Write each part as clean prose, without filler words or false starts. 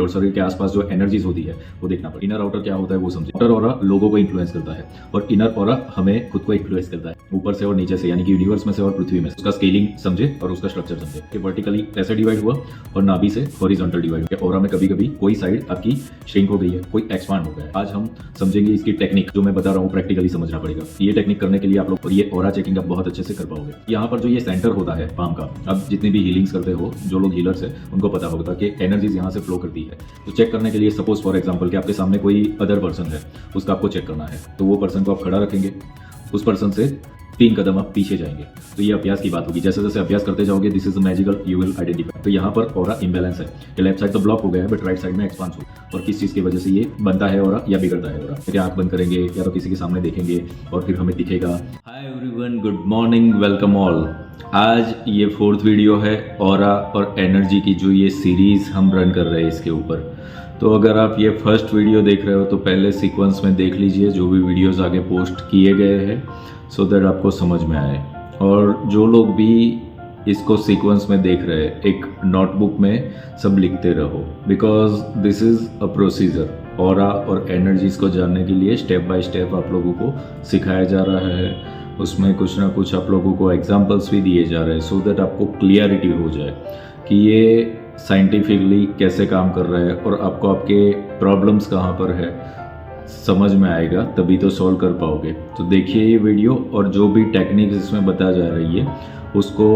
और शरीर के आसपास जो एनर्जीज होती है वो देखना पड़ेगा। इनर आउटर क्या होता है वो समझे। आउटर ऑरा लोगों को इन्फ्लुएंस करता है और इनर ऑरा हमें खुद को इन्फ्लुएंस करता है, ऊपर से और नीचे से, यानी कि यूनिवर्स में से और पृथ्वी में से। उसका स्केलिंग समझे और उसका स्ट्रक्चर समझे कि वर्टिकली कैसे डिवाइड हुआ और नाभि से हॉरिजॉन्टल डिवाइड हुआ। ऑरा में कभी कभी कोई साइड आपकी श्रिंक हो गई है, कोई एक्सपांड हो गया है। आज हम समझेंगे इसकी टेक्निक, जो मैं बता रहा हूँ प्रैक्टिकली समझना पड़ेगा। ये टेक्निक करने के लिए आप लोग ये ऑरा चेकिंग आप बहुत अच्छे से कर पाओगे। यहाँ पर जो ये सेंटर होता है पाम का, अब जितनी भी हीलिंग्स करते हो, जो लोग हीलर्स है उनको पता होगा कि एनर्जीज यहाँ से फ्लो करती है। तो चेक करने के लिए सपोज फॉर एग्जांपल कि आपके सामने कोई अदर पर्सन है, उसका आपको चेक करना है, तो वो पर्सन को आप खड़ा रखेंगे, उस पर्सन से 3 कदम आप पीछे जाएंगे। तो ये अभ्यास की बात होगी। जैसे जैसे अभ्यास करते जाओगे, this is magical, you will identify. तो यहाँ पर ऑरा इम्बैलेंस है कि लेफ्ट साइड तो ब्लॉक हो गया है बट राइट साइड में एक्सपांस हो, और किस चीज़ की वजह से ये बनता है ऑरा या बिगड़ता है ऑरा। क्या आंख बंद करेंगे या तो किसी के सामने देखेंगे और फिर हमें दिखेगा। Hi everyone, good morning, welcome all. आज ये 4th वीडियो है ऑरा और एनर्जी की, जो ये सीरीज हम रन कर रहे हैं इसके ऊपर। तो अगर आप ये फर्स्ट वीडियो देख रहे हो तो पहले सीक्वेंस में देख लीजिए जो भी वीडियोस आगे पोस्ट किए गए हैं, सो दैट आपको समझ में आए। और जो लोग भी इसको सीक्वेंस में देख रहे हैं, एक नोटबुक में सब लिखते रहो, because this is a procedure. Aura और एनर्जीज को जानने के लिए स्टेप बाय स्टेप आप लोगों को सिखाया जा रहा है। उसमें कुछ ना कुछ आप लोगों को एग्जाम्पल्स भी दिए जा रहे हैं, सो दैट आपको क्लियरिटी हो जाए कि ये साइंटिफिकली कैसे काम कर रहा है और आपको आपके प्रॉब्लम्स कहाँ पर है समझ में आएगा, तभी तो सॉल्व कर पाओगे। तो देखिए ये वीडियो, और जो भी टेक्निक्स इसमें बताया जा रही है उसको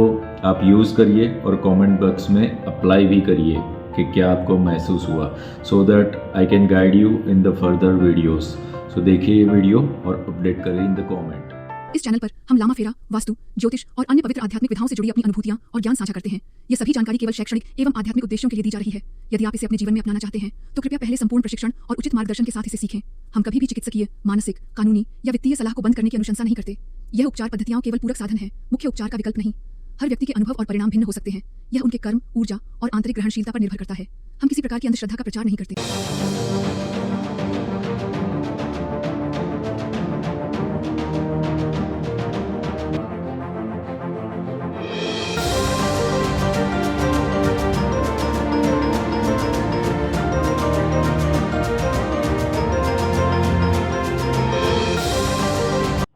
आप यूज़ करिए और कमेंट बॉक्स में अप्लाई भी करिए कि क्या आपको महसूस हुआ, so that I can guide you in the further videos. So देखिए ये वीडियो और अपडेट करिए इन द कमेंट। इस चैनल पर हम लामा फेरा, वास्तु, ज्योतिष और अन्य पवित्र आध्यात्मिक विधाओं से जुड़ी अपनी अनुभूतियां और ज्ञान साझा करते हैं। ये सभी जानकारी केवल शैक्षणिक एवं आध्यात्मिक उद्देश्यों के लिए दी जा रही है। यदि आप इसे अपने जीवन में अपनाना चाहते हैं तो कृपया पहले संपूर्ण प्रशिक्षण और उचित मार्गदर्शन के साथ इसे सीखें। हम कभी भी चिकित्सकीय, मानसिक, कानूनी या वित्तीय सलाह को बंद करने की अनुशंसा नहीं करते। यह उपचार पद्धतियां केवल पूरक साधन है, मुख्य उपचार का विकल्प नहीं। हर व्यक्ति के अनुभव और परिणाम भिन्न हो सकते हैं। यह उनके कर्म, ऊर्जा और आंतरिक ग्रहणशीलता पर निर्भर करता है। हम किसी प्रकार की अंधश्रद्धा का प्रचार नहीं करते।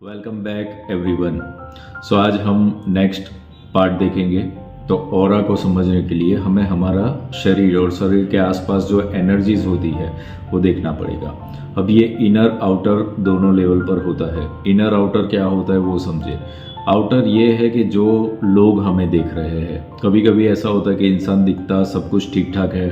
Welcome back everyone. सो आज हम नेक्स्ट पार्ट देखेंगे। तो ऑरा को समझने के लिए हमें हमारा शरीर और शरीर के आसपास जो एनर्जीज होती है वो देखना पड़ेगा। अब ये इनर आउटर दोनों लेवल पर होता है। इनर आउटर क्या होता है वो समझे। आउटर ये है कि जो लोग हमें देख रहे हैं, कभी कभी ऐसा होता है कि इंसान दिखता सब कुछ ठीक ठाक है,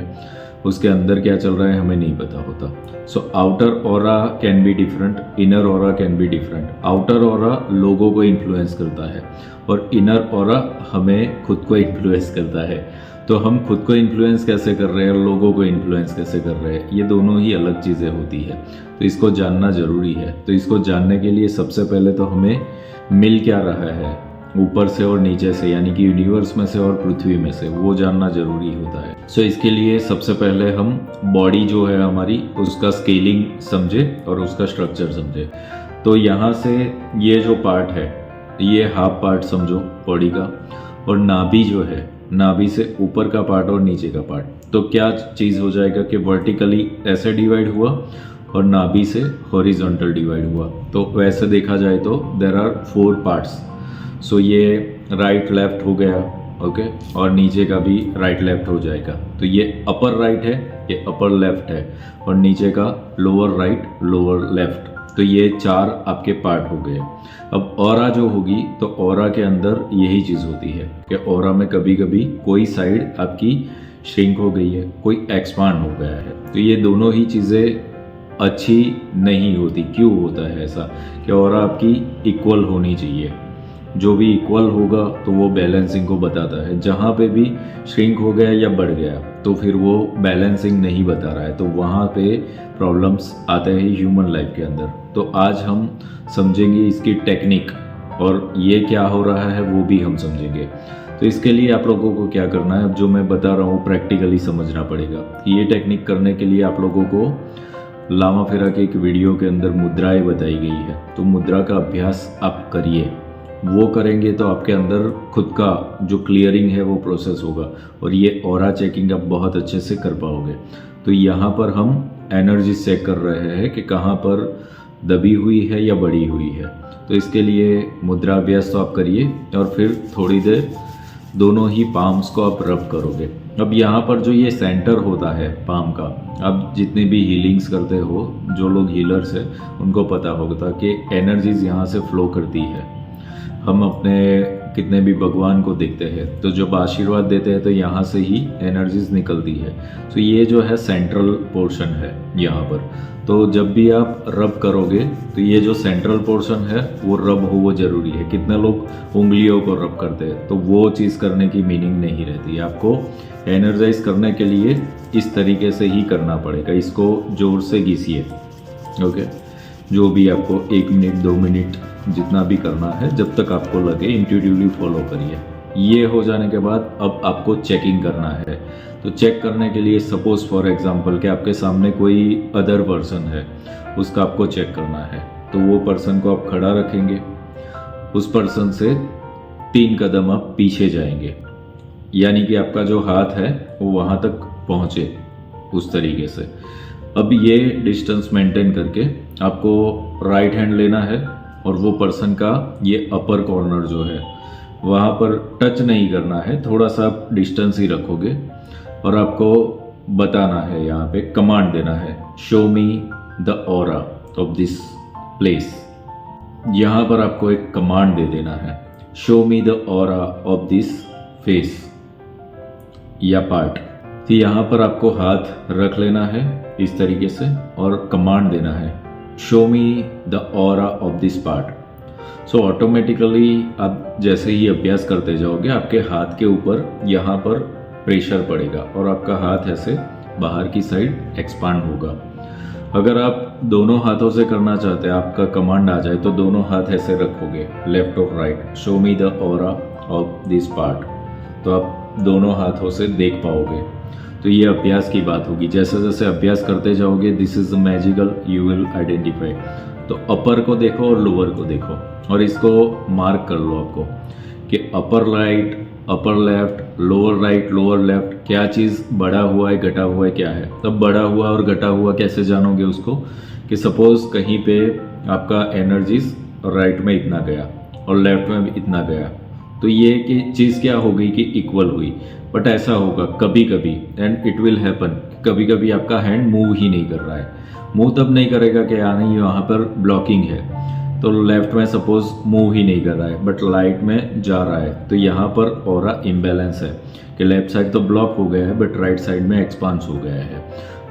उसके अंदर क्या चल रहा है हमें नहीं पता होता। So outer aura can be different, inner aura can be different. Outer aura लोगों को इन्फ्लुएंस करता है और इनर ऑरा हमें खुद को इन्फ्लुएंस करता है। तो हम खुद को इन्फ्लुएंस कैसे कर रहे हैं और लोगों को इन्फ्लुएंस कैसे कर रहे हैं, ये दोनों ही अलग चीज़ें होती है। तो इसको जानना ज़रूरी है। तो इसको जानने के लिए सबसे पहले तो हमें मिल क्या रहा है ऊपर से और नीचे से, यानी कि यूनिवर्स में से और पृथ्वी में से, वो जानना जरूरी होता है। सो इसके लिए सबसे पहले हम बॉडी जो है हमारी, उसका स्केलिंग समझे और उसका स्ट्रक्चर समझे। तो यहाँ से ये जो पार्ट है, ये हाफ पार्ट समझो बॉडी का, और नाभि जो है, नाभि से ऊपर का पार्ट और नीचे का पार्ट। तो क्या चीज़ हो जाएगा कि वर्टिकली ऐसे डिवाइड हुआ और नाभि से हॉरिजॉन्टल डिवाइड हुआ। तो वैसे देखा जाए तो देयर आर 4 पार्ट्स। सो ये राइट लेफ्ट हो गया, ओके, और नीचे का भी राइट लेफ्ट हो जाएगा। तो ये अपर राइट है, ये अपर लेफ्ट है, और नीचे का लोअर राइट, लोअर लेफ्ट। तो ये 4 आपके पार्ट हो गए। अब ऑरा जो होगी, तो ऑरा के अंदर यही चीज़ होती है कि ऑरा में कभी कभी कोई साइड आपकी श्रिंक हो गई है, कोई एक्सपांड हो गया है। तो ये दोनों ही चीज़ें अच्छी नहीं होती। क्यों होता है ऐसा कि ऑरा आपकी इक्वल होनी चाहिए। जो भी इक्वल होगा तो वो बैलेंसिंग को बताता है। जहाँ पे भी श्रिंक हो गया या बढ़ गया तो फिर वो बैलेंसिंग नहीं बता रहा है, तो वहाँ पे प्रॉब्लम्स आते हैं ह्यूमन लाइफ के अंदर। तो आज हम समझेंगे इसकी टेक्निक, और ये क्या हो रहा है वो भी हम समझेंगे। तो इसके लिए आप लोगों को क्या करना है, अब जो मैं बता रहा हूँ प्रैक्टिकली समझना पड़ेगा। ये टेक्निक करने के लिए आप लोगों को लामा फेरा के एक वीडियो के अंदर मुद्राएं बताई गई है, तो मुद्रा का अभ्यास आप करिए। वो करेंगे तो आपके अंदर खुद का जो क्लियरिंग है वो प्रोसेस होगा, और ये ऑरा चेकिंग आप बहुत अच्छे से कर पाओगे। तो यहाँ पर हम एनर्जी चेक कर रहे हैं कि कहाँ पर दबी हुई है या बढ़ी हुई है। तो इसके लिए मुद्रा अभ्यास तो आप करिए और फिर थोड़ी देर दोनों ही पाम्स को आप रब करोगे। अब यहाँ पर जो ये सेंटर होता है पाम का, अब जितने भी हीलिंग्स करते हो, जो लोग हीलर्स हैं उनको पता होगा कि एनर्जीज यहाँ से फ्लो करती है। हम अपने कितने भी भगवान को देखते हैं तो जब आशीर्वाद देते हैं तो यहाँ से ही एनर्जीज निकलती है। तो ये जो है सेंट्रल पोर्शन है यहाँ पर। तो जब भी आप रब करोगे तो ये जो सेंट्रल पोर्शन है वो रब हो, वो ज़रूरी है। कितने लोग उंगलियों को रब करते हैं, तो वो चीज़ करने की मीनिंग नहीं रहती। आपको एनर्जाइज करने के लिए इस तरीके से ही करना पड़ेगा। इसको ज़ोर से घिसिए, ओके। जो भी आपको 1 मिनट 2 मिनट जितना भी करना है, जब तक आपको लगे इंट्यूटिवली फॉलो करिए। ये हो जाने के बाद अब आपको चेकिंग करना है। तो चेक करने के लिए सपोज फॉर एग्जांपल कि आपके सामने कोई अदर पर्सन है, उसका आपको चेक करना है। तो वो पर्सन को आप खड़ा रखेंगे, उस पर्सन से 3 कदम आप पीछे जाएंगे, यानी कि आपका जो हाथ है वो वहाँ तक पहुँचे उस तरीके से। अब ये डिस्टेंस मेंटेन करके आपको राइट हैंड लेना है और वो पर्सन का ये अपर कॉर्नर जो है वहाँ पर टच नहीं करना है, थोड़ा सा आप डिस्टेंस ही रखोगे और आपको बताना है, यहाँ पे कमांड देना है, show me the aura of this place. यहाँ पर आपको एक कमांड दे देना है, show me the aura of this face या पार्ट। तो यहाँ पर आपको हाथ रख लेना है इस तरीके से और कमांड देना है, show me the aura of this part. So automatically आप जैसे ही अभ्यास करते जाओगे आपके हाथ के ऊपर यहाँ पर प्रेशर पड़ेगा और आपका हाथ ऐसे बाहर की साइड एक्सपांड होगा। अगर आप दोनों हाथों से करना चाहते हैं, आपका कमांड आ जाए तो दोनों हाथ ऐसे रखोगे, लेफ्ट और right, show me the aura of this part. तो आप दोनों हाथों से देख पाओगे। तो ये अभ्यास की बात होगी। जैसे जैसे अभ्यास करते जाओगे, this is magical, you will identify. तो अपर को देखो और लोअर को देखो और इसको मार्क कर लो आपको कि upper right, upper left, lower right, lower left, क्या चीज़ बढ़ा हुआ है, घटा हुआ है, क्या है। तब बढ़ा हुआ और घटा हुआ कैसे जानोगे उसको, कि सपोज कहीं पे आपका एनर्जीज राइट में इतना गया और लेफ्ट में भी इतना गया, तो ये कि चीज़ क्या हो गई कि इक्वल हुई। बट ऐसा होगा कभी कभी, एंड इट विल हैपन, कभी कभी आपका हैंड मूव ही नहीं कर रहा है। मूव तब नहीं करेगा कि नहीं यहाँ पर ब्लॉकिंग है, तो लेफ्ट में सपोज मूव ही नहीं कर रहा है बट राइट में जा रहा है, तो यहाँ पर ऑरा इम्बैलेंस है कि लेफ्ट साइड तो ब्लॉक हो गया है बट राइट साइड में एक्सपांस हो गया है।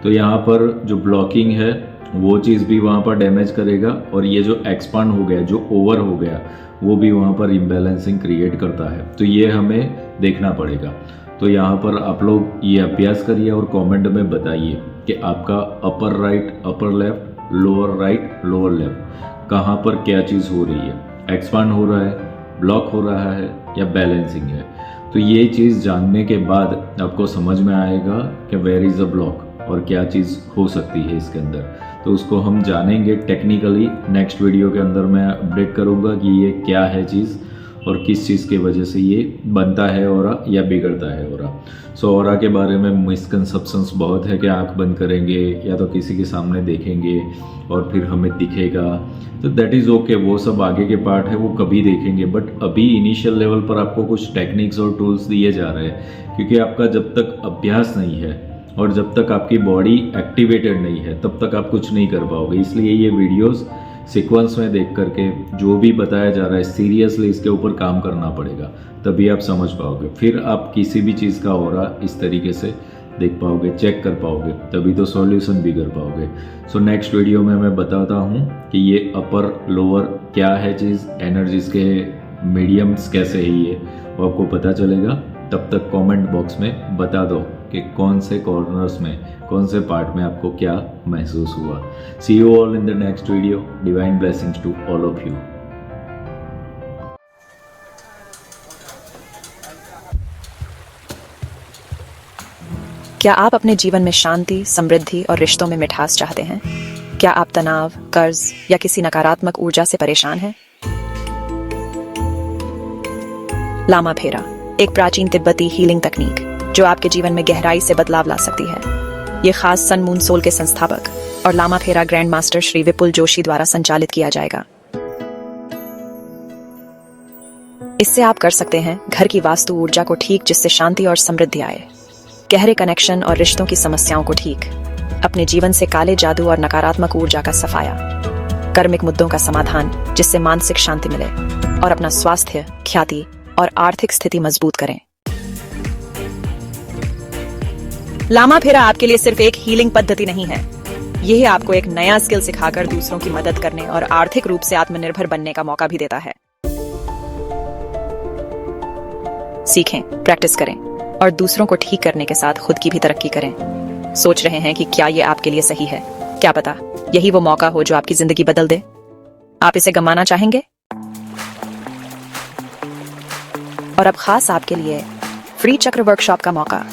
तो यहाँ पर जो ब्लॉकिंग है वो चीज़ भी वहाँ पर डैमेज करेगा और ये जो एक्सपांड हो गया, जो ओवर हो गया, वो भी वहाँ पर इम्बैलेंसिंग क्रिएट करता है। तो ये हमें देखना पड़ेगा। तो यहाँ पर आप लोग ये अभ्यास करिए और कमेंट में बताइए कि आपका upper right, upper left, lower right, lower left कहाँ पर क्या चीज़ हो रही है, एक्सपांड हो रहा है, ब्लॉक हो रहा है या बैलेंसिंग है। तो ये चीज़ जानने के बाद आपको समझ में आएगा कि वेयर इज़ अ ब्लॉक और क्या चीज़ हो सकती है इसके अंदर। तो उसको हम जानेंगे टेक्निकली। नेक्स्ट वीडियो के अंदर मैं अपडेट करूँगा कि ये क्या है चीज़ और किस चीज़ की वजह से ये बनता है ऑरा या बिगड़ता है ऑरा। सो ऑरा के बारे में मिसकंसेप्शंस बहुत है कि आंख बंद करेंगे या तो किसी के सामने देखेंगे और फिर हमें दिखेगा, तो दैट इज़ ओके, वो सब आगे के पार्ट है, वो कभी देखेंगे। बट अभी इनिशियल लेवल पर आपको कुछ टेक्निक्स और टूल्स दिए जा रहे हैं, क्योंकि आपका जब तक अभ्यास नहीं है और जब तक आपकी बॉडी एक्टिवेटेड नहीं है तब तक आप कुछ नहीं कर पाओगे। इसलिए ये वीडियोस सीक्वेंस में देख करके जो भी बताया जा रहा है सीरियसली इसके ऊपर काम करना पड़ेगा, तभी आप समझ पाओगे। फिर आप किसी भी चीज़ का ऑरा इस तरीके से देख पाओगे, चेक कर पाओगे, तभी तो सॉल्यूशन भी कर पाओगे। सो नेक्स्ट वीडियो में मैं बताता हूँ कि ये अपर लोअर क्या है चीज़, एनर्जीज के मीडियम्स कैसे है ये, वो आपको पता चलेगा। तब तक कमेंट बॉक्स में बता दो कि कौन से कॉर्नर्स में, कौन से पार्ट में आपको क्या महसूस हुआ। See you all in the next video. Divine blessings to all of you. क्या आप अपने जीवन में शांति, समृद्धि और रिश्तों में मिठास चाहते हैं? क्या आप तनाव, कर्ज या किसी नकारात्मक ऊर्जा से परेशान हैं? लामा फेरा, एक प्राचीन तिब्बती हीलिंग तकनीक जो आपके जीवन में गहराई से बदलाव ला सकती है। ये खास सन मून सोल के संस्थापक और लामा फेरा ग्रैंड मास्टर श्री विपुल जोशी द्वारा संचालित किया जाएगा। इससे आप कर सकते हैं घर की वास्तु ऊर्जा को ठीक, जिससे शांति और समृद्धि आए, गहरे कनेक्शन और रिश्तों की समस्याओं को ठीक, अपने जीवन से काले जादू और नकारात्मक ऊर्जा का सफाया, कर्मिक मुद्दों का समाधान जिससे मानसिक शांति मिले, और अपना स्वास्थ्य, ख्याति और आर्थिक स्थिति मजबूत करें। लामा फेरा आपके लिए सिर्फ एक हीलिंग पद्धति नहीं है, यह आपको एक नया स्किल सिखाकर दूसरों की मदद करने और आर्थिक रूप से आत्मनिर्भर बनने का मौका भी देता है। सीखें, प्रैक्टिस करें और दूसरों को ठीक करने के साथ खुद की भी तरक्की करें। सोच रहे हैं कि क्या ये आपके लिए सही है? क्या पता यही वो मौका हो जो आपकी जिंदगी बदल दे। आप इसे गंवाना चाहेंगे? और अब खास आपके लिए फ्री चक्र वर्कशॉप का मौका।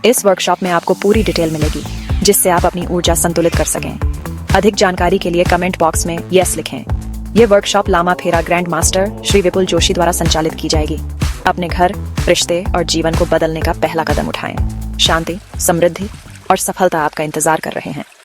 इस वर्कशॉप में आपको पूरी डिटेल मिलेगी, जिससे आप अपनी ऊर्जा संतुलित कर सकें। अधिक जानकारी के लिए कमेंट बॉक्स में यस लिखें। यह वर्कशॉप लामा फेरा ग्रैंड मास्टर श्री विपुल जोशी द्वारा संचालित की जाएगी। अपने घर, रिश्ते और जीवन को बदलने का पहला कदम उठाएं। शांति, समृद्धि और सफलता आपका इंतजार कर रहे हैं।